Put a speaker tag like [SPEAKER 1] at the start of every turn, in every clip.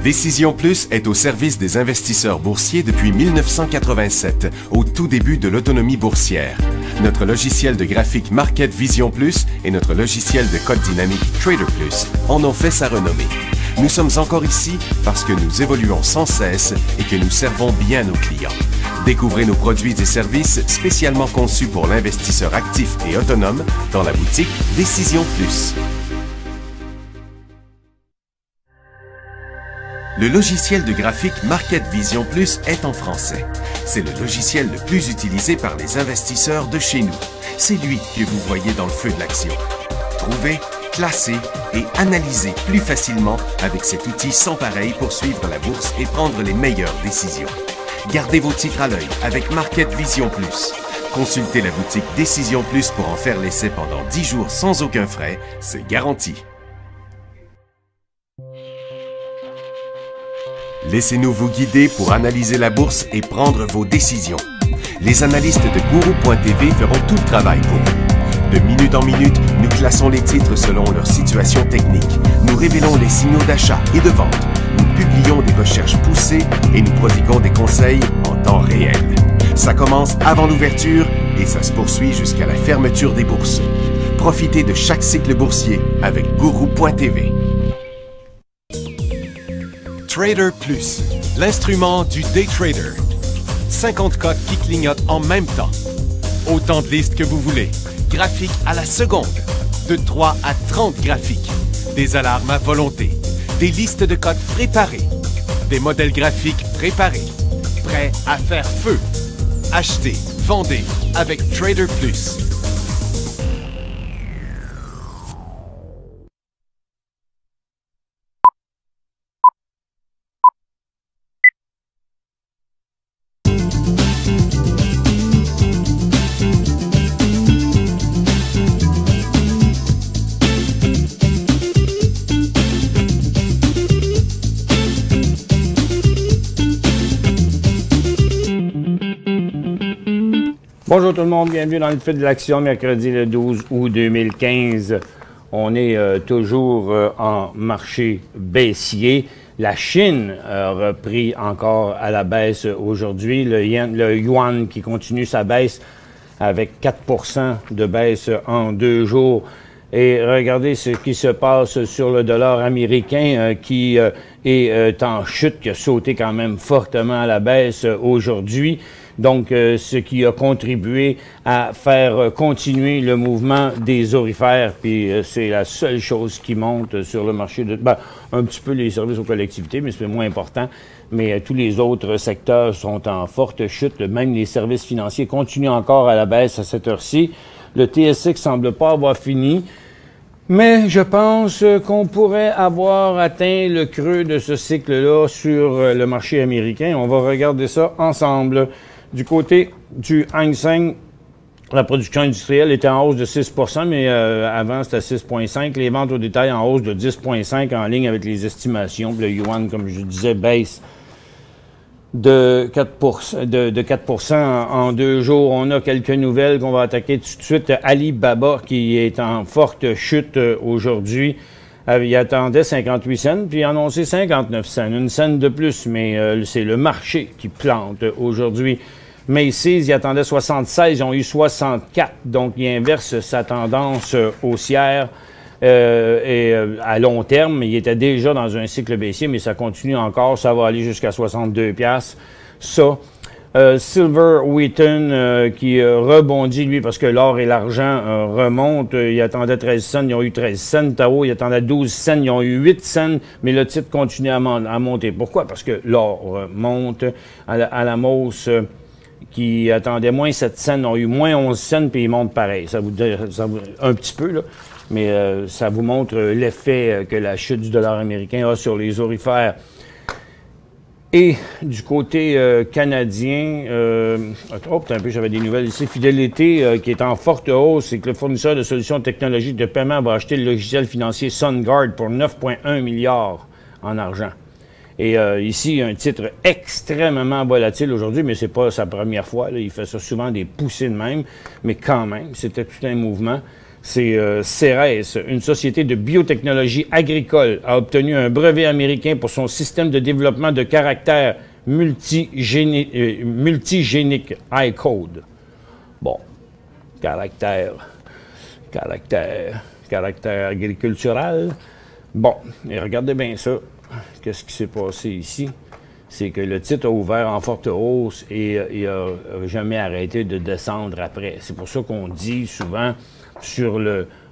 [SPEAKER 1] Décision Plus est au service des investisseurs boursiers depuis 1987, au tout début de l'autonomie boursière. Notre logiciel de graphique Market Vision Plus et notre logiciel de code dynamique Trader Plus en ont fait sa renommée. Nous sommes encore ici parce que nous évoluons sans cesse et que nous servons bien nos clients. Découvrez nos produits et services spécialement conçus pour l'investisseur actif et autonome dans la boutique Décision Plus. Le logiciel de graphique Market Vision Plus est en français. C'est le logiciel le plus utilisé par les investisseurs de chez nous. C'est lui que vous voyez dans le feu de l'action. Trouvez, classez et analysez plus facilement avec cet outil sans pareil pour suivre la bourse et prendre les meilleures décisions. Gardez vos titres à l'œil avec Market Vision Plus. Consultez la boutique Décision Plus pour en faire l'essai pendant 10 jours sans aucun frais, c'est garanti. Laissez-nous vous guider pour analyser la bourse et prendre vos décisions. Les analystes de Guru.tv feront tout le travail pour vous. De minute en minute, nous classons les titres selon leur situation technique. Nous révélons les signaux d'achat et de vente. Nous publions des recherches poussées et nous prodiguons des conseils en temps réel. Ça commence avant l'ouverture et ça se poursuit jusqu'à la fermeture des bourses. Profitez de chaque cycle boursier avec Guru.tv. Trader Plus, l'instrument du day trader. 50 cotes qui clignotent en même temps. Autant de listes que vous voulez. Graphiques à la seconde. De 3 à 30 graphiques. Des alarmes à volonté. Des listes de cotes préparées. Des modèles graphiques préparés. Prêts à faire feu. Achetez, vendez avec Trader Plus.
[SPEAKER 2] Bonjour tout le monde, bienvenue dans le fil de l'action, mercredi le 12 août 2015. On est toujours en marché baissier. La Chine a repris encore à la baisse aujourd'hui. Le yuan qui continue sa baisse avec 4% de baisse en 2 jours. Et regardez ce qui se passe sur le dollar américain qui est en chute, qui a sauté quand même fortement à la baisse aujourd'hui. Donc, ce qui a contribué à faire continuer le mouvement des aurifères. Puis, c'est la seule chose qui monte sur le marché de... Ben, un petit peu les services aux collectivités, mais c'est moins important. Mais tous les autres secteurs sont en forte chute. Même les services financiers continuent encore à la baisse à cette heure-ci. Le TSX semble pas avoir fini. Mais je pense qu'on pourrait avoir atteint le creux de ce cycle-là sur le marché américain. On va regarder ça ensemble. Du côté du Hang Seng, la production industrielle était en hausse de 6 %, mais avant c'était 6,5 %. Les ventes au détail en hausse de 10,5 % en ligne avec les estimations. Le yuan, comme je disais, baisse de 4 % en 2 jours. On a quelques nouvelles qu'on va attaquer tout de suite. Alibaba qui est en forte chute aujourd'hui. Il attendait 58 cents, puis il a annoncé 59 cents. 1 cent de plus, mais c'est le marché qui plante aujourd'hui. Macy's, il attendait 76, ils ont eu 64. Donc, il inverse sa tendance haussière. À long terme, il était déjà dans un cycle baissier, mais ça continue encore. Ça va aller jusqu'à 62 $. Ça. Silver Wheaton qui rebondit, lui, parce que l'or et l'argent remontent. Il attendait 13 cents, ils ont eu 13 cents. Tao, il attendait 12 cents, ils ont eu 8 cents, mais le titre continue à monter. Pourquoi? Parce que l'or monte. À la Mose, qui attendait moins 7 cents, ont eu moins 11 cents, puis ils montent pareil. Ça vous un petit peu, là. Mais ça vous montre l'effet que la chute du dollar américain a sur les aurifères. Et du côté canadien, un peu, j'avais des nouvelles ici. Fidélité qui est en forte hausse, c'est que le fournisseur de solutions technologiques de paiement va acheter le logiciel financier SunGard pour 9,1 milliards en argent. Et ici, un titre extrêmement volatile aujourd'hui, mais c'est pas sa première fois. Là. Il fait ça souvent des poussées de même, mais quand même, c'était tout un mouvement. c'est Ceres, une société de biotechnologie agricole, a obtenu un brevet américain pour son système de développement de caractères multigénique, iCode. Bon, caractère agricultural. Bon, et regardez bien ça. Qu'est-ce qui s'est passé ici? C'est que le titre a ouvert en forte hausse et il n'a jamais arrêté de descendre après. C'est pour ça qu'on dit souvent sur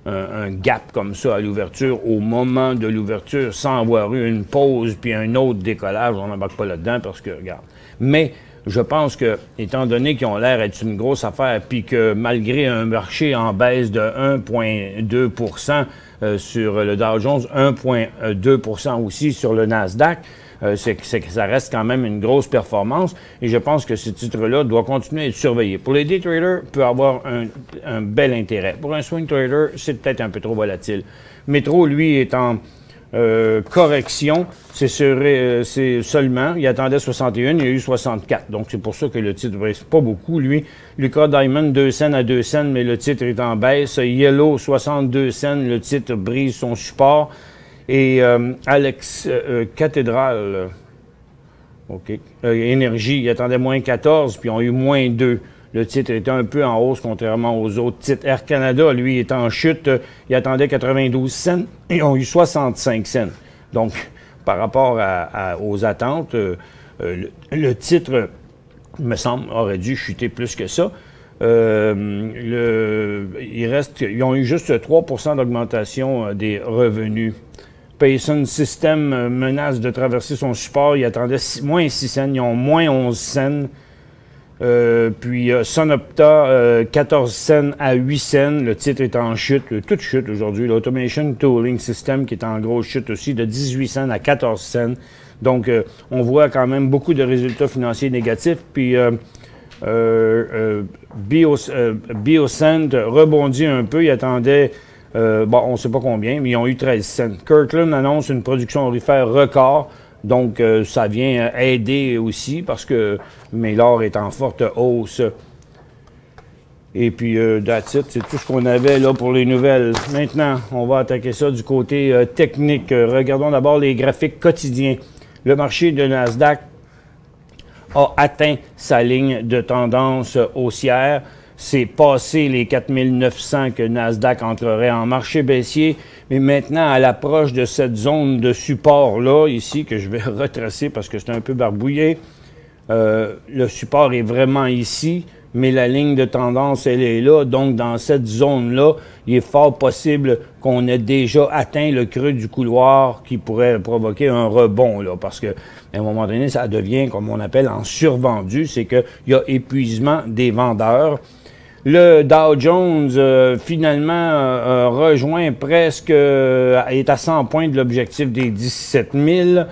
[SPEAKER 2] un gap comme ça à l'ouverture, au moment de l'ouverture, sans avoir eu une pause puis un autre décollage, on n'embarque pas là-dedans parce que, regarde. Mais je pense que, étant donné qu'ils ont l'air d'être une grosse affaire, puis que malgré un marché en baisse de 1,2 sur le Dow Jones, 1,2 aussi sur le Nasdaq, c'est que ça reste quand même une grosse performance. Et je pense que ce titre-là doit continuer à être surveillé. Pour les day traders, peut avoir un bel intérêt. Pour un swing trader, c'est peut-être un peu trop volatile. Métro, lui, est en correction. C'est seulement, il attendait 61, il y a eu 64. Donc, c'est pour ça que le titre ne baisse pas beaucoup, lui. Lucas Diamond, 2 cents à 2 cents, mais le titre est en baisse. Yellow, 62 cents, le titre brise son support. Et Alex Cathédrale, OK, Énergie, il attendait moins 14, puis ils ont eu moins 2. Le titre était un peu en hausse, contrairement aux autres titres. Air Canada, lui, est en chute. Il attendait 92 cents et ils ont eu 65 cents. Donc, par rapport aux attentes, le titre, me semble, aurait dû chuter plus que ça. Ils ont eu juste 3 % d'augmentation des revenus. Payson System menace de traverser son support. Il attendait moins 6 cents. Ils ont moins 11 cents. Puis Sonopta, 14 cents à 8 cents. Le titre est en chute. Toute chute aujourd'hui. L'Automation Tooling System qui est en grosse chute aussi de 18 cents à 14 cents. Donc, on voit quand même beaucoup de résultats financiers négatifs. Puis Biosend rebondit un peu. Il attendait... on ne sait pas combien, mais ils ont eu 13 cents. Kirkland annonce une production aurifère record, donc ça vient aider aussi parce que l'or est en forte hausse. Et puis, that's it, c'est tout ce qu'on avait là pour les nouvelles. Maintenant, on va attaquer ça du côté technique. Regardons d'abord les graphiques quotidiens. Le marché de Nasdaq a atteint sa ligne de tendance haussière. C'est passé les 4900 que Nasdaq entrerait en marché baissier. Mais maintenant, à l'approche de cette zone de support-là, ici, que je vais retracer parce que c'est un peu barbouillé, le support est vraiment ici, mais la ligne de tendance, elle est là. Donc, dans cette zone-là, il est fort possible qu'on ait déjà atteint le creux du couloir qui pourrait provoquer un rebond, là, parce qu'à un moment donné, ça devient, comme on appelle, en survendu, c'est qu'il y a épuisement des vendeurs. Le Dow Jones, finalement, rejoint presque, est à 100 points de l'objectif des 17 000.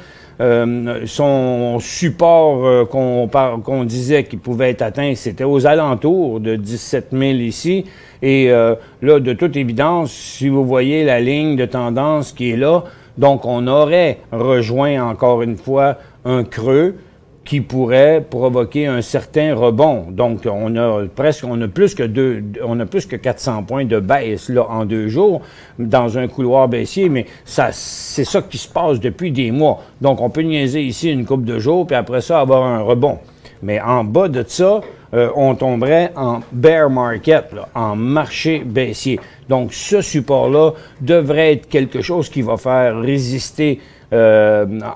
[SPEAKER 2] Son support qu'on disait qu'il pouvait être atteint, c'était aux alentours de 17 000 ici. Et là, de toute évidence, si vous voyez la ligne de tendance qui est là, donc on aurait rejoint encore une fois un creux qui pourrait provoquer un certain rebond. Donc, on a plus que 400 points de baisse là en 2 jours dans un couloir baissier, mais c'est ça qui se passe depuis des mois. Donc, on peut niaiser ici une couple de jours, puis après ça, avoir un rebond. Mais en bas de ça, on tomberait en bear market, là, en marché baissier. Donc, ce support-là devrait être quelque chose qui va faire résister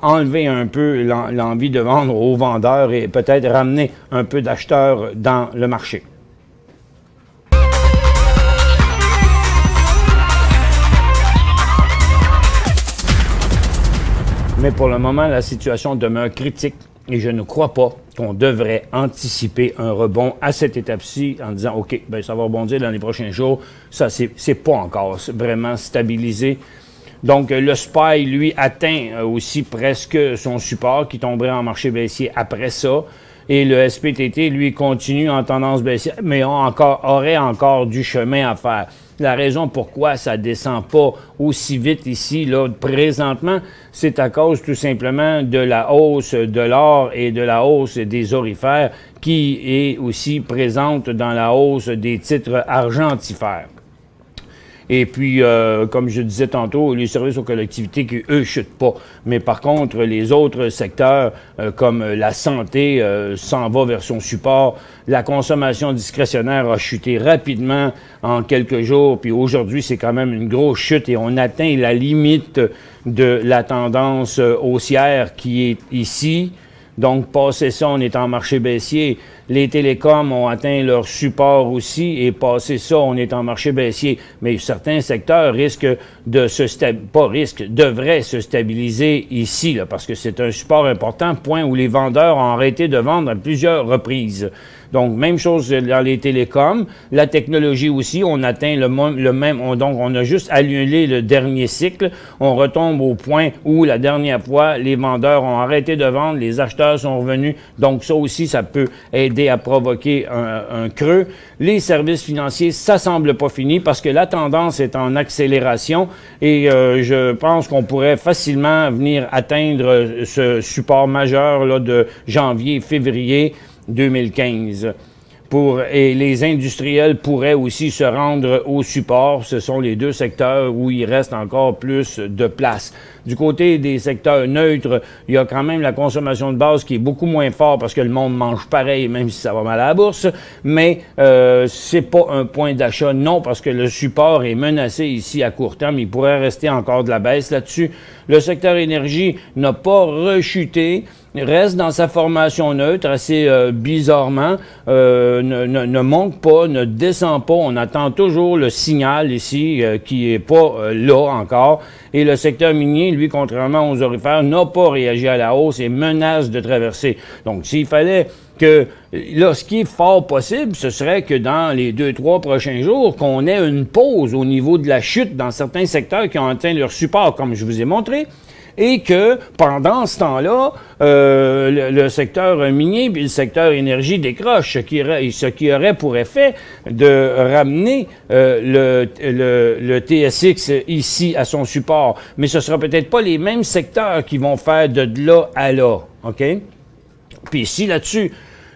[SPEAKER 2] enlever un peu l'envie de vendre aux vendeurs et peut-être ramener un peu d'acheteurs dans le marché. Mais pour le moment, la situation demeure critique et je ne crois pas qu'on devrait anticiper un rebond à cette étape-ci en disant « OK, ben ça va rebondir dans les prochains jours ». Ça, c'est pas encore vraiment stabilisé. Donc, le SPY, lui, atteint aussi presque son support qui tomberait en marché baissier après ça. Et le SPTT, lui, continue en tendance baissière, mais aurait encore du chemin à faire. La raison pourquoi ça ne descend pas aussi vite ici, là, présentement, c'est à cause tout simplement de la hausse de l'or et de la hausse des aurifères qui est aussi présente dans la hausse des titres argentifères. Et puis, comme je disais tantôt, les services aux collectivités qui, eux, chutent pas. Mais par contre, les autres secteurs, comme la santé, s'en va vers son support. La consommation discrétionnaire a chuté rapidement en quelques jours. Puis aujourd'hui, c'est quand même une grosse chute et on atteint la limite de la tendance haussière qui est ici. Donc, passé ça, on est en marché baissier. Les télécoms ont atteint leur support aussi et passé ça, on est en marché baissier. Mais certains secteurs risquent de devraient se stabiliser ici, là, parce que c'est un support important, point où les vendeurs ont arrêté de vendre à plusieurs reprises. Donc, même chose dans les télécoms. La technologie aussi, on atteint le même, donc on a juste annulé le dernier cycle. On retombe au point où la dernière fois, les vendeurs ont arrêté de vendre, les acheteurs sont revenus. Donc, ça aussi, ça peut aider à provoquer un creux. Les services financiers, ça semble pas fini parce que la tendance est en accélération et je pense qu'on pourrait facilement venir atteindre ce support majeur là, de janvier-février 2015. Et les industriels pourraient aussi se rendre au support. Ce sont les deux secteurs où il reste encore plus de place. Du côté des secteurs neutres, il y a quand même la consommation de base qui est beaucoup moins forte parce que le monde mange pareil, même si ça va mal à la bourse. Mais c'est pas un point d'achat, non, parce que le support est menacé ici à court terme. Il pourrait rester encore de la baisse là-dessus. Le secteur énergie n'a pas rechuté, reste dans sa formation neutre assez bizarrement, ne monte pas, ne descend pas. On attend toujours le signal ici qui est pas là encore. Et le secteur minier, lui, contrairement aux orifères, n'a pas réagi à la hausse et menace de traverser. Donc, s'il fallait que, là, ce qui est fort possible, ce serait que dans les 2-3 prochains jours, qu'on ait une pause au niveau de la chute dans certains secteurs qui ont atteint leur support, comme je vous ai montré, et que pendant ce temps-là, le secteur minier et le secteur énergie décrochent, ce qui aurait pour effet de ramener le TSX ici à son support. Mais ce ne sera peut-être pas les mêmes secteurs qui vont faire de là à là, OK? Puis ici, là-dessus,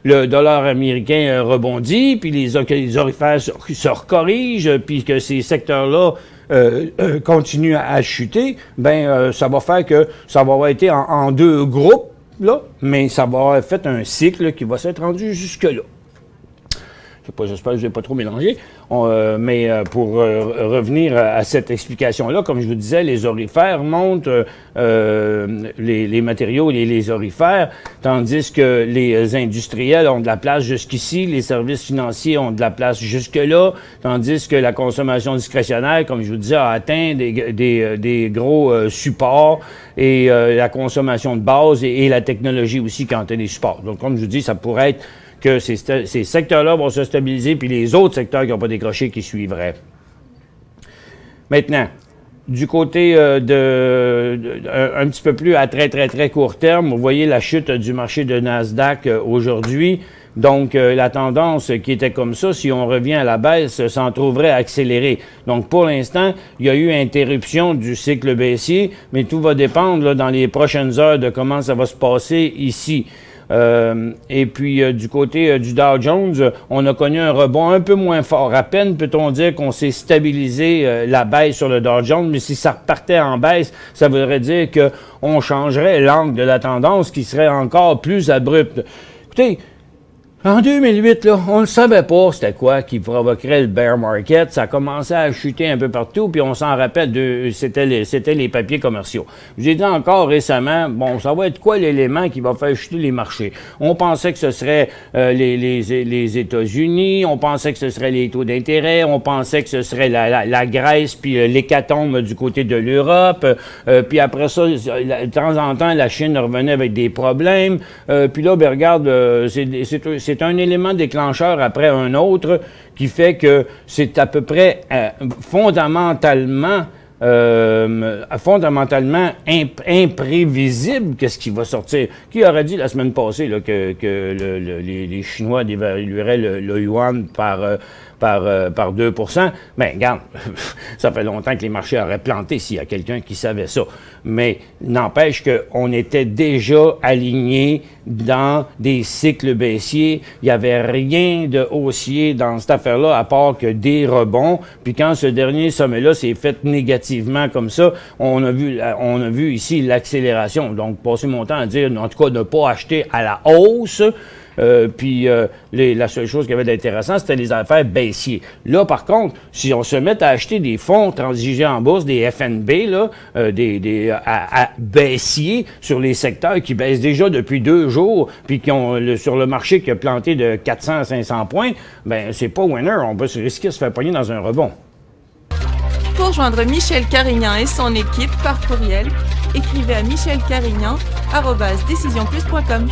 [SPEAKER 2] le dollar américain rebondit, puis les orifères se recorrigent, puis que ces secteurs-là continue à chuter, ça va faire que ça va avoir été en deux groupes, là, mais ça va avoir fait un cycle qui va s'être rendu jusque-là. J'espère que je ne vais pas trop mélanger. Mais pour revenir à cette explication-là, comme je vous disais, les orifères montent les matériaux et les orifères, tandis que les industriels ont de la place jusqu'ici, les services financiers ont de la place jusque-là, tandis que la consommation discrétionnaire, comme je vous disais, a atteint des gros supports et la consommation de base et la technologie aussi qui ont atteint des supports. Donc, comme je vous dis, ça pourrait être que ces secteurs-là vont se stabiliser, puis les autres secteurs qui n'ont pas décroché qui suivraient. Maintenant, du côté un petit peu plus à très court terme, vous voyez la chute du marché de Nasdaq aujourd'hui. Donc, la tendance qui était comme ça, si on revient à la baisse, s'en trouverait accélérée. Donc, pour l'instant, il y a eu interruption du cycle baissier, mais tout va dépendre là, dans les prochaines heures de comment ça va se passer ici. Et puis, du côté du Dow Jones, on a connu un rebond un peu moins fort. À peine peut-on dire qu'on s'est stabilisé la baisse sur le Dow Jones, mais si ça repartait en baisse, ça voudrait dire qu'on changerait l'angle de la tendance qui serait encore plus abrupte. Écoutez, en 2008, là, on ne savait pas c'était quoi qui provoquerait le bear market. Ça a commencé à chuter un peu partout, puis on s'en rappelle, c'était les papiers commerciaux. J'ai dit encore récemment, bon, ça va être quoi l'élément qui va faire chuter les marchés? On pensait que ce serait les États-Unis, on pensait que ce serait les taux d'intérêt, on pensait que ce serait la Grèce, puis l'hécatombe du côté de l'Europe, puis après ça, de temps en temps, la Chine revenait avec des problèmes, puis là, ben regarde, c'est un élément déclencheur après un autre qui fait que c'est à peu près fondamentalement imprévisible qu'est-ce qui va sortir. Qui aurait dit la semaine passée là, que les Chinois dévalueraient le yuan par 2 bien, regarde, ça fait longtemps que les marchés auraient planté s'il y a quelqu'un qui savait ça. Mais n'empêche qu'on était déjà alignés dans des cycles baissiers. Il n'y avait rien de haussier dans cette affaire-là, à part que des rebonds. Puis quand ce dernier sommet-là s'est fait négativement comme ça, on a vu ici l'accélération. Donc, passer mon temps à dire, en tout cas, ne pas acheter à la hausse. La seule chose qui avait d'intéressant, c'était les affaires baissiers. Là, par contre, si on se met à acheter des fonds transigés en bourse, des FNB, là, à baissiers sur les secteurs qui baissent déjà depuis 2 jours, puis qui ont sur le marché qui a planté de 400 à 500 points, ben c'est pas winner. On peut se risquer de se faire pogner dans un rebond.
[SPEAKER 3] Pour joindre Michel Carignan et son équipe par courriel, écrivez à michelcarignan@decisionplus.com.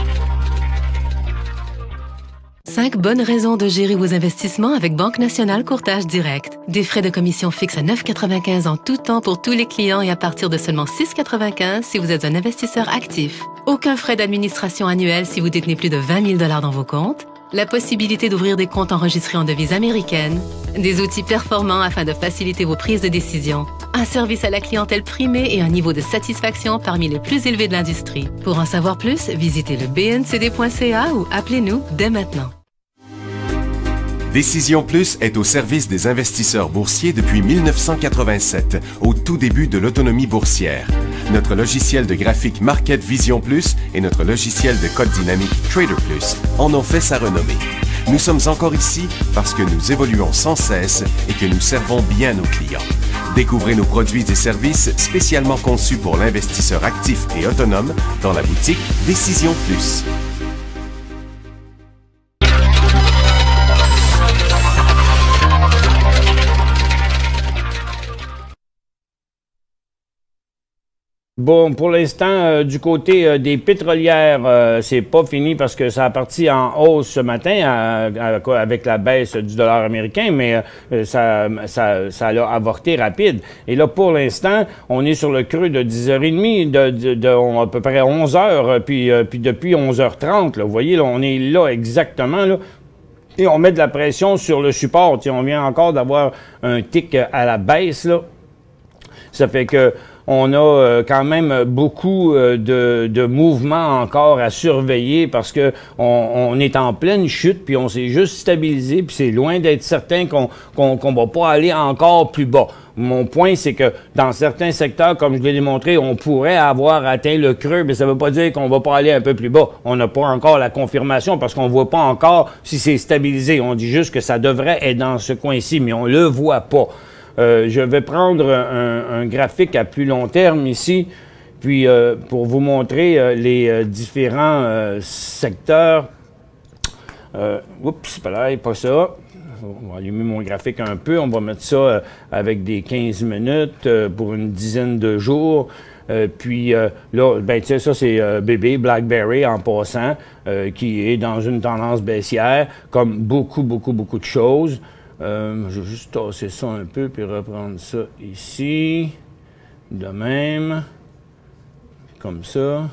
[SPEAKER 4] 5 bonnes raisons de gérer vos investissements avec Banque Nationale Courtage Direct. Des frais de commission fixes à 9,95 en tout temps pour tous les clients et à partir de seulement 6,95 si vous êtes un investisseur actif. Aucun frais d'administration annuel si vous détenez plus de 20 000 $ dans vos comptes. La possibilité d'ouvrir des comptes enregistrés en devise américaine. Des outils performants afin de faciliter vos prises de décision. Un service à la clientèle primé et un niveau de satisfaction parmi les plus élevés de l'industrie. Pour en savoir plus, visitez le bncd.ca ou appelez-nous dès maintenant.
[SPEAKER 1] Décision Plus est au service des investisseurs boursiers depuis 1987, au tout début de l'autonomie boursière. Notre logiciel de graphique Market Vision Plus et notre logiciel de code dynamique Trader Plus en ont fait sa renommée. Nous sommes encore ici parce que nous évoluons sans cesse et que nous servons bien nos clients. Découvrez nos produits et services spécialement conçus pour l'investisseur actif et autonome dans la boutique Décision Plus.
[SPEAKER 2] Bon, pour l'instant, du côté des pétrolières, c'est pas fini parce que ça a parti en hausse ce matin avec la baisse du dollar américain, mais ça l'a avorté rapide. Et là, pour l'instant, on est sur le creux de 10h30, à peu près 11h, puis depuis 11h30, là, vous voyez, là, on est là exactement, là. Et on met de la pression sur le support. On vient encore d'avoir un tic à la baisse, là. Ça fait que on a quand même beaucoup de mouvements encore à surveiller parce que on est en pleine chute, puis on s'est juste stabilisé, puis c'est loin d'être certain qu'on va pas aller encore plus bas. Mon point, c'est que dans certains secteurs, comme je l'ai démontré, on pourrait avoir atteint le creux, mais ça ne veut pas dire qu'on va pas aller un peu plus bas. On n'a pas encore la confirmation parce qu'on voit pas encore si c'est stabilisé. On dit juste que ça devrait être dans ce coin-ci, mais on le voit pas. Je vais prendre un graphique à plus long terme ici, puis pour vous montrer les différents secteurs. Oups, pas ça. On va allumer mon graphique un peu. On va mettre ça avec des 15 minutes pour une dizaine de jours. Là, ben, tu sais, ça, c'est bébé BlackBerry en passant, qui est dans une tendance baissière, comme beaucoup de choses. Je vais juste tasser ça un peu puis reprendre ça ici. De même. Comme ça.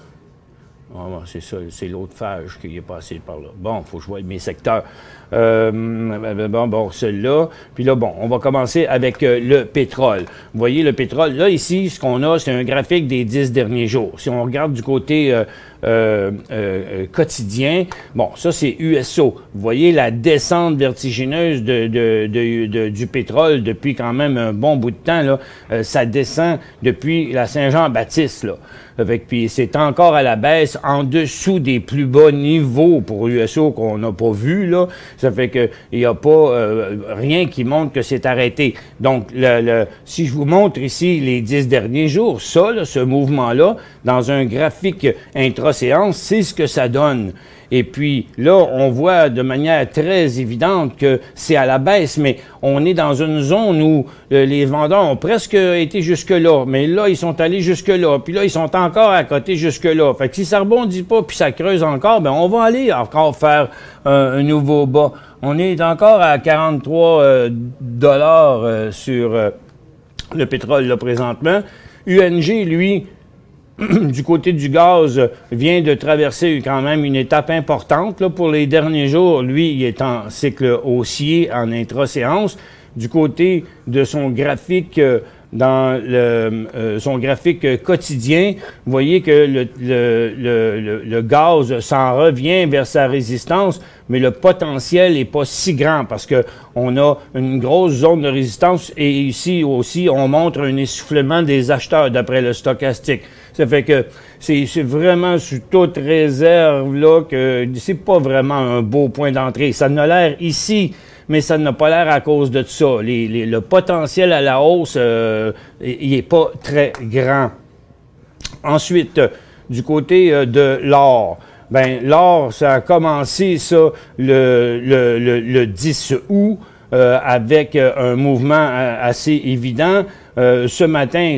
[SPEAKER 2] Ah, c'est ça, c'est l'autre phage qui est passé par là. Bon, il faut que je voie mes secteurs. Bon, celui-là. Puis là, bon, on va commencer avec le pétrole. Vous voyez, le pétrole, là, ici, ce qu'on a, c'est un graphique des 10 derniers jours. Si on regarde du côté quotidien, bon, ça, c'est USO. Vous voyez la descente vertigineuse du pétrole depuis quand même un bon bout de temps, là. Ça descend depuis la Saint-Jean-Baptiste, là. Puis c'est encore à la baisse, en dessous des plus bas niveaux pour USO qu'on n'a pas vu, là. Ça fait qu'il n'y a pas rien qui montre que c'est arrêté. Donc, si je vous montre ici les 10 derniers jours, ça, là, ce mouvement-là, dans un graphique intra-séance, c'est ce que ça donne. Et puis là, on voit de manière très évidente que c'est à la baisse, mais on est dans une zone où les vendeurs ont presque été jusque-là, mais là, ils sont allés jusque-là, puis là, ils sont encore à côté jusque-là. Fait que si ça rebondit pas, puis ça creuse encore, ben on va aller encore faire un nouveau bas. On est encore à 43 $ sur le pétrole, là, présentement. UNG, lui, du côté du gaz, vient de traverser quand même une étape importante là, pour les derniers jours. Lui, il est en cycle haussier, en intra-séance. Du côté de son graphique, dans son graphique quotidien, vous voyez que le gaz s'en revient vers sa résistance, mais le potentiel n'est pas si grand parce qu'on a une grosse zone de résistance et ici aussi, on montre un essoufflement des acheteurs d'après le stochastique. Ça fait que c'est vraiment sous toute réserve là que c'est pas vraiment un beau point d'entrée. Ça n'a l'air ici, mais ça n'a pas l'air à cause de ça. Le potentiel à la hausse, il n'est pas très grand. Ensuite, du côté de l'or, ben l'or, ça a commencé ça le 10 août avec un mouvement assez évident. Ce matin,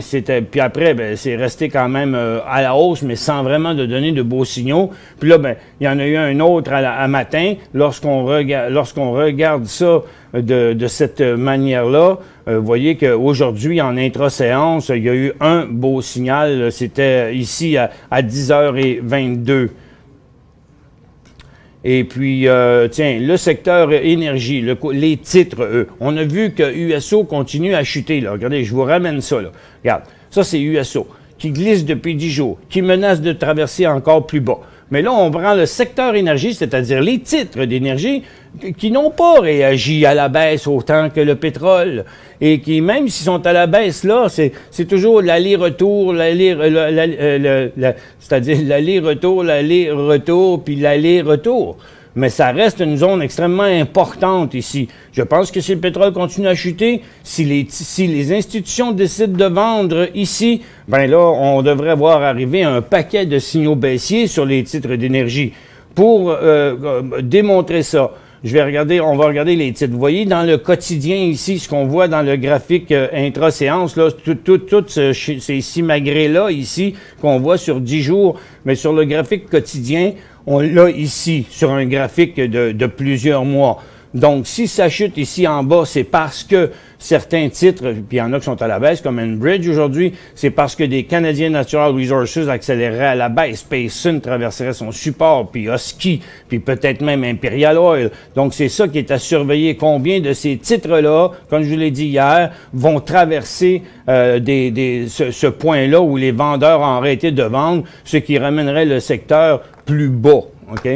[SPEAKER 2] puis après, ben, c'est resté quand même à la hausse, mais sans vraiment de donner de beaux signaux. Puis là, ben, il y en a eu un autre à matin. Lorsqu'on regarde ça de cette manière-là, vous voyez qu'aujourd'hui, en intra-séance, il y a eu un beau signal. C'était ici à 10h22. Et puis, tiens, le secteur énergie, les titres, eux. On a vu que USO continue à chuter, là. Regardez, je vous ramène ça, là. Regarde, ça, c'est USO, qui glisse depuis 10 jours, qui menace de traverser encore plus bas. Mais là, on prend le secteur énergie, c'est-à-dire les titres d'énergie qui n'ont pas réagi à la baisse autant que le pétrole. Et qui, même s'ils sont à la baisse, là, c'est toujours l'aller-retour, c'est-à-dire l'aller-retour, puis l'aller-retour. Mais ça reste une zone extrêmement importante ici. Je pense que si le pétrole continue à chuter, si les institutions décident de vendre ici, ben là, on devrait voir arriver un paquet de signaux baissiers sur les titres d'énergie. Pour démontrer ça, on va regarder les titres. Vous voyez dans le quotidien ici, ce qu'on voit dans le graphique intra-séance, là, toutes ces simagrées-là ici, qu'on voit sur 10 jours, mais sur le graphique quotidien, on l'a ici, sur un graphique de plusieurs mois. Donc, si ça chute ici en bas, c'est parce que certains titres, puis il y en a qui sont à la baisse, comme Enbridge aujourd'hui, c'est parce que des Canadian Natural Resources accéléreraient à la baisse, Payson traverserait son support, puis Husky, puis peut-être même Imperial Oil. Donc, c'est ça qui est à surveiller. Combien de ces titres-là, comme je vous l'ai dit hier, vont traverser ce point-là où les vendeurs ont arrêté de vendre, ce qui ramènerait le secteur plus bas, OK?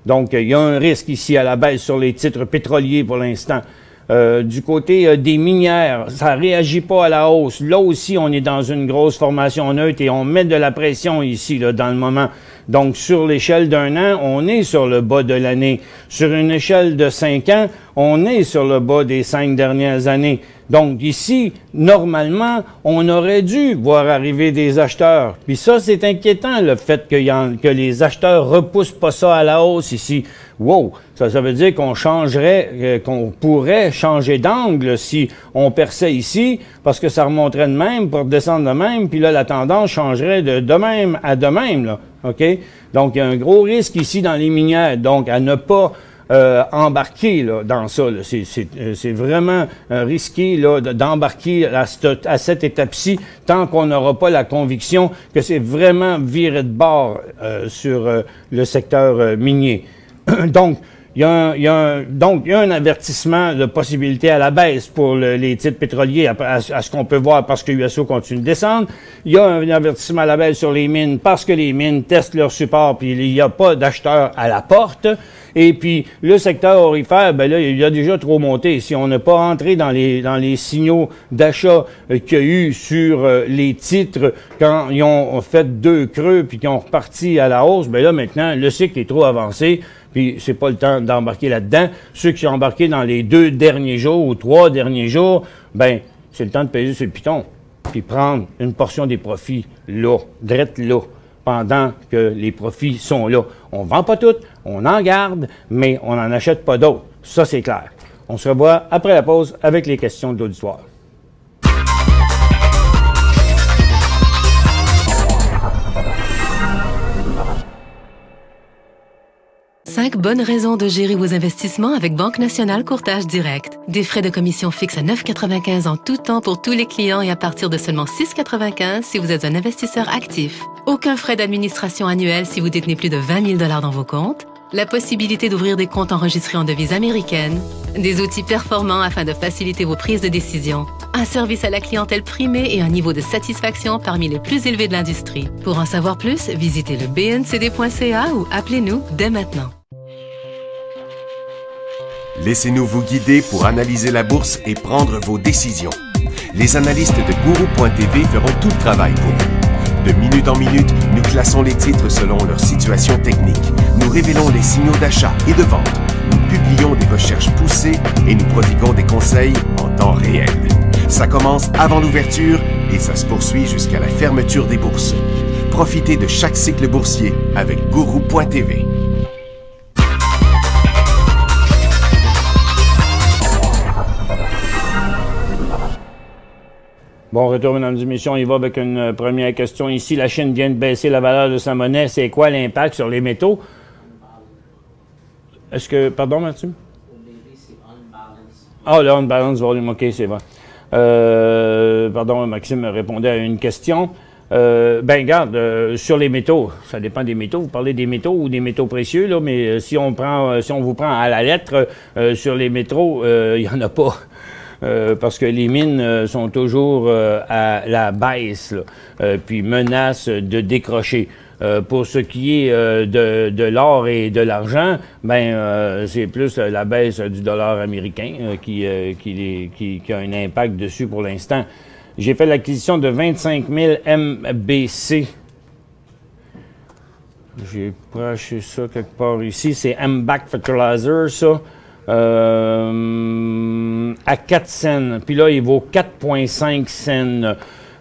[SPEAKER 2] Donc, il y a un risque ici à la baisse sur les titres pétroliers pour l'instant. Du côté des minières, ça réagit pas à la hausse. Là aussi, on est dans une grosse formation neutre et on met de la pression ici, là, dans le moment. Donc, sur l'échelle d'un an, on est sur le bas de l'année. Sur une échelle de 5 ans, on est sur le bas des 5 dernières années. Donc, ici, normalement, on aurait dû voir arriver des acheteurs. Puis ça, c'est inquiétant, le fait que les acheteurs repoussent pas ça à la hausse ici. Wow! Ça veut dire qu'on qu'on pourrait changer d'angle si on perçait ici, parce que ça remonterait de même pour descendre de même, puis là, la tendance changerait de même à de même, là. OK? Donc, il y a un gros risque ici dans les minières. Donc, à ne pas embarquer là, dans ça. C'est vraiment risqué d'embarquer à cette étape-ci tant qu'on n'aura pas la conviction que c'est vraiment viré de bord sur le secteur minier. Donc, il y a un avertissement de possibilité à la baisse pour les titres pétroliers à ce qu'on peut voir parce que USO continue de descendre. Il y a un avertissement à la baisse sur les mines parce que les mines testent leur support puis il n'y a pas d'acheteurs à la porte. Et puis, le secteur aurifère, ben là, il a déjà trop monté. Si on n'a pas entré dans les signaux d'achat qu'il y a eu sur les titres quand ils ont fait 2 creux puis qu'ils ont reparti à la hausse, ben là, maintenant, le cycle est trop avancé. Puis c'est pas le temps d'embarquer là-dedans. Ceux qui sont embarqués dans les 2 derniers jours ou 3 derniers jours, ben c'est le temps de peser sur le piton. Puis prendre une portion des profits là, drette là, pendant que les profits sont là. On vend pas tout, on en garde, mais on n'en achète pas d'autres. Ça, c'est clair. On se revoit après la pause avec les questions de l'auditoire.
[SPEAKER 4] 5 bonnes raisons de gérer vos investissements avec Banque Nationale Courtage Direct. Des frais de commission fixes à 9,95 en tout temps pour tous les clients et à partir de seulement 6,95 si vous êtes un investisseur actif. Aucun frais d'administration annuel si vous détenez plus de 20 000 $ dans vos comptes. La possibilité d'ouvrir des comptes enregistrés en devise américaine. Des outils performants afin de faciliter vos prises de décision. Un service à la clientèle primé et un niveau de satisfaction parmi les plus élevés de l'industrie. Pour en savoir plus, visitez le bncd.ca ou appelez-nous dès maintenant.
[SPEAKER 1] Laissez-nous vous guider pour analyser la bourse et prendre vos décisions. Les analystes de Guru.tv feront tout le travail pour vous. De minute en minute, nous classons les titres selon leur situation technique. Nous révélons les signaux d'achat et de vente. Nous publions des recherches poussées et nous prodiguons des conseils en temps réel. Ça commence avant l'ouverture et ça se poursuit jusqu'à la fermeture des bourses. Profitez de chaque cycle boursier avec Guru.tv.
[SPEAKER 2] Bon, retour, mesdames et messieurs, on y va avec une première question ici. La Chine vient de baisser la valeur de sa monnaie. C'est quoi l'impact sur les métaux? Est-ce que... Pardon, Mathieu? Ah, le unbalance volume, OK, c'est vrai. Pardon, Maxime me répondait à une question. Regarde, sur les métaux, ça dépend des métaux. Vous parlez des métaux ou des métaux précieux, là, mais si on vous prend à la lettre, sur les métaux, il n'y en a pas. Parce que les mines sont toujours à la baisse, puis menacent de décrocher. Pour ce qui est de l'or et de l'argent, c'est plus la baisse du dollar américain qui a un impact dessus pour l'instant. J'ai fait l'acquisition de 25 000 MBC. J'ai acheté ça quelque part ici. C'est MBAC Fertilizer, ça. À 4 cents. Puis là, il vaut 4,5 cents.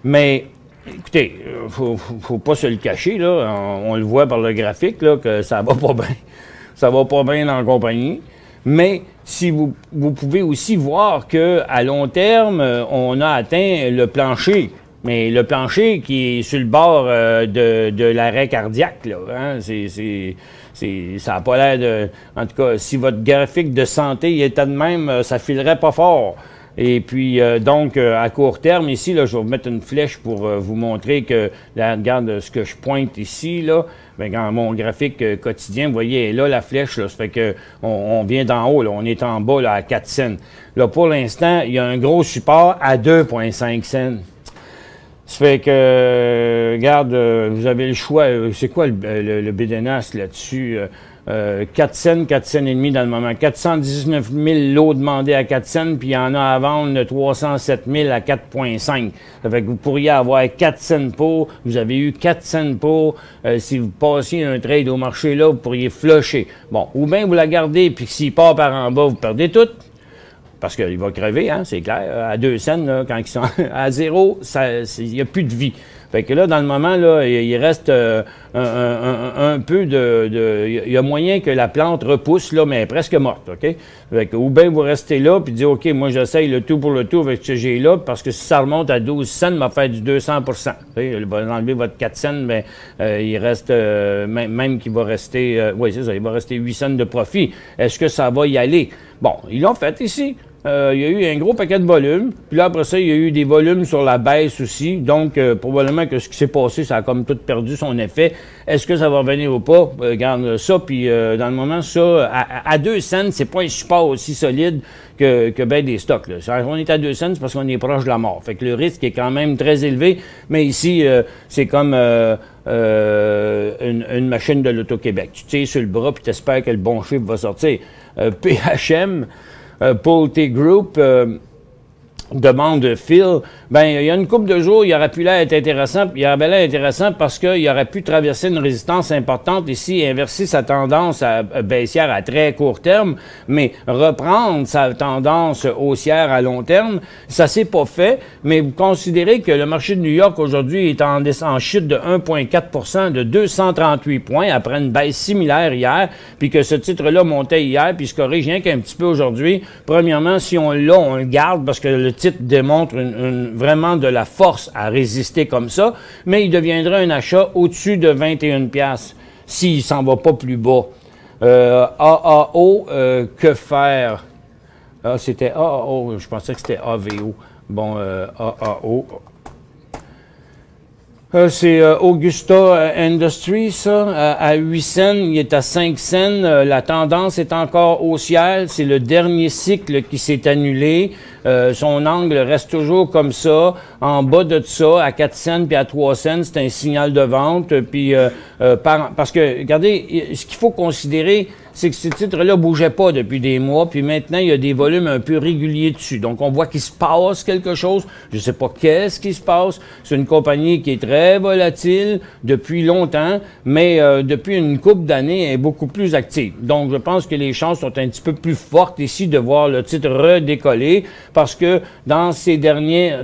[SPEAKER 2] Mais, écoutez, faut pas se le cacher, là. On le voit par le graphique, là, que ça va pas bien. Ça va pas bien dans la compagnie. Mais si vous pouvez aussi voir qu'à long terme, on a atteint le plancher. Mais le plancher qui est sur le bord de l'arrêt cardiaque, là, hein, ça n'a pas l'air de... En tout cas, si votre graphique de santé était de même, ça filerait pas fort. Et puis, donc, à court terme, ici, là, je vais vous mettre une flèche pour vous montrer que, là, regarde ce que je pointe ici, là. Dans mon graphique quotidien, vous voyez, là, la flèche, là, ça fait que on vient d'en haut, là, on est en bas, là, à 4 cents. Là, pour l'instant, il y a un gros support à 2,5 cents. Ça fait que, regarde, vous avez le choix. C'est quoi le BDNAS là-dessus? 4 cents, 4 cents et demi dans le moment. 419 000 lots demandés à 4 cents, puis il y en a à vendre 307 000 à 4,5. Ça fait que vous pourriez avoir 4 cents pour, vous avez eu 4 cents pour, si vous passiez un trade au marché là, vous pourriez flusher. Bon, ou bien vous la gardez, puis s'il part par en bas, vous perdez tout. Parce qu'il va crever, hein, c'est clair. À 2 cents, là, quand ils sont à 0, il n'y a plus de vie. Fait que là, dans le moment, là, il reste un peu il y a moyen que la plante repousse, là, mais elle est presque morte, OK? Fait que, ou bien vous restez là, puis dites, OK, moi, j'essaye le tout pour le tout avec ce que j'ai là, parce que si ça remonte à 12 cents, il va faire du 200 Il va enlever votre 4 cents, mais il reste, même qu'il va rester, oui, c'est ça, il va rester 8 cents de profit. Est-ce que ça va y aller? Bon, ils l'ont fait ici. Il y a eu un gros paquet de volumes. Puis là, après ça, il y a eu des volumes sur la baisse aussi. Donc, probablement que ce qui s'est passé, ça a comme tout perdu son effet. Est-ce que ça va revenir ou pas? Regarde ça. Puis, dans le moment, ça, à 2 cents, c'est pas un support aussi solide que ben des stocks. Là. On est à 2 cents, c'est parce qu'on est proche de la mort. Fait que le risque est quand même très élevé. Mais ici, c'est comme une machine de l'Auto-Québec. Tu tires sur le bras, puis tu espères que le bon chiffre va sortir. PHM... Pulte Group demande Phil, il y a une couple de jours, il aurait pu l'air être intéressant, il aurait l'air intéressant parce qu'il aurait pu traverser une résistance importante ici et inverser sa tendance baissière à très court terme, mais reprendre sa tendance haussière à long terme, ça s'est pas fait, mais vous considérez que le marché de New York aujourd'hui est en chute de 1,4 de 238 points après une baisse similaire hier, puis que ce titre-là montait hier, puis se corrige rien qu'un petit peu aujourd'hui. Premièrement, si on l'a, on le garde parce que le titre démontre vraiment de la force à résister comme ça, mais il deviendra un achat au-dessus de 21 piastres s'il s'en va pas plus bas. AAO, que faire? Ah, c'était AAO, je pensais que c'était AVO. Bon, AAO. C'est Augusta Industries, ça, à 8 cents, il est à 5 cents. La tendance est encore haussière. C'est le dernier cycle qui s'est annulé. Son angle reste toujours comme ça. En bas de ça, à 4 cents puis à 3 cents, c'est un signal de vente. Puis parce que, regardez, ce qu'il faut considérer, c'est que ces titres-là ne bougeaient pas depuis des mois, puis maintenant, il y a des volumes un peu réguliers dessus. Donc, on voit qu'il se passe quelque chose. Je ne sais pas qu'est-ce qui se passe. C'est une compagnie qui est très volatile depuis longtemps, mais depuis une couple d'années, elle est beaucoup plus active. Donc, je pense que les chances sont un petit peu plus fortes ici de voir le titre redécoller, parce que dans ces derniers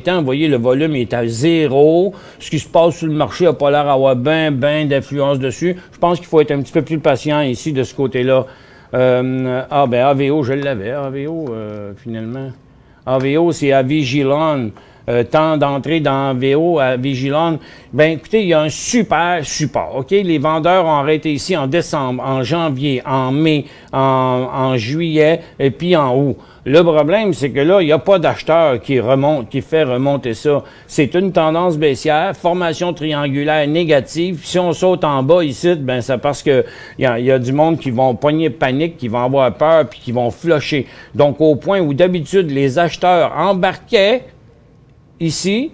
[SPEAKER 2] temps, vous voyez, le volume est à 0. Ce qui se passe sur le marché n'a pas l'air d'avoir ben d'influence dessus. Je pense qu'il faut être un petit peu plus patient ici de ce côté-là. Ben AVO, je l'avais, AVO, finalement. AVO, c'est à Vigilon. Temps d'entrée dans AVO à Vigilon. Ben écoutez, il y a un super support, OK? Les vendeurs ont arrêté ici en décembre, en janvier, en mai, en juillet et puis en août. Le problème, c'est que là, il n'y a pas d'acheteur qui fait remonter ça. C'est une tendance baissière, formation triangulaire négative. Si on saute en bas ici, ben c'est parce que il y a du monde qui vont pogner panique, qui vont avoir peur puis qui vont flusher. Donc, au point où d'habitude, les acheteurs embarquaient ici,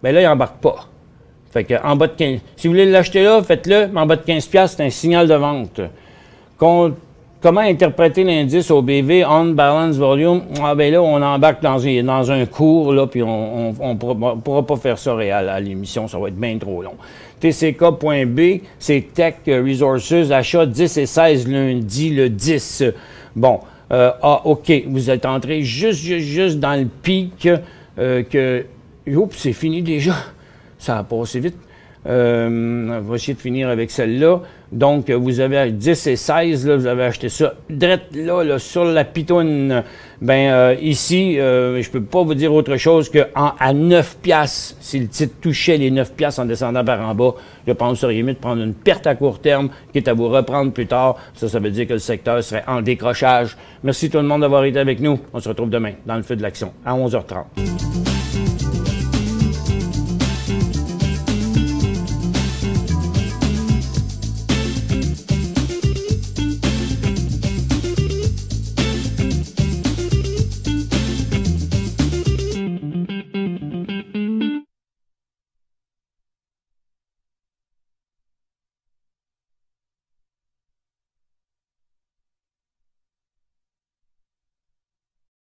[SPEAKER 2] ben là, ils n'embarquent pas. Fait que en bas de 15, si vous voulez l'acheter là, faites-le, mais en bas de 15$, c'est un signal de vente. Comment interpréter l'indice au BV, On Balance Volume? Ah ben là, on embarque dans un cours, là, puis on pourra pas faire ça réel à l'émission, ça va être bien trop long. TCK.B, c'est Tech Resources, achat 10 et 16 lundi, le 10. Bon, OK, vous êtes entré juste dans le pic oups, c'est fini déjà. Ça a passé vite. On va essayer de finir avec celle-là. Donc, vous avez 10 et 16, là, vous avez acheté ça direct là, sur la pitoune. Ben, ici, je peux pas vous dire autre chose qu'à 9$, si le titre touchait les 9$ en descendant par en bas, je pense que ça serait mieux de prendre une perte à court terme, quitte à vous reprendre plus tard. Ça veut dire que le secteur serait en décrochage. Merci tout le monde d'avoir été avec nous. On se retrouve demain dans le feu de l'action à 11h30.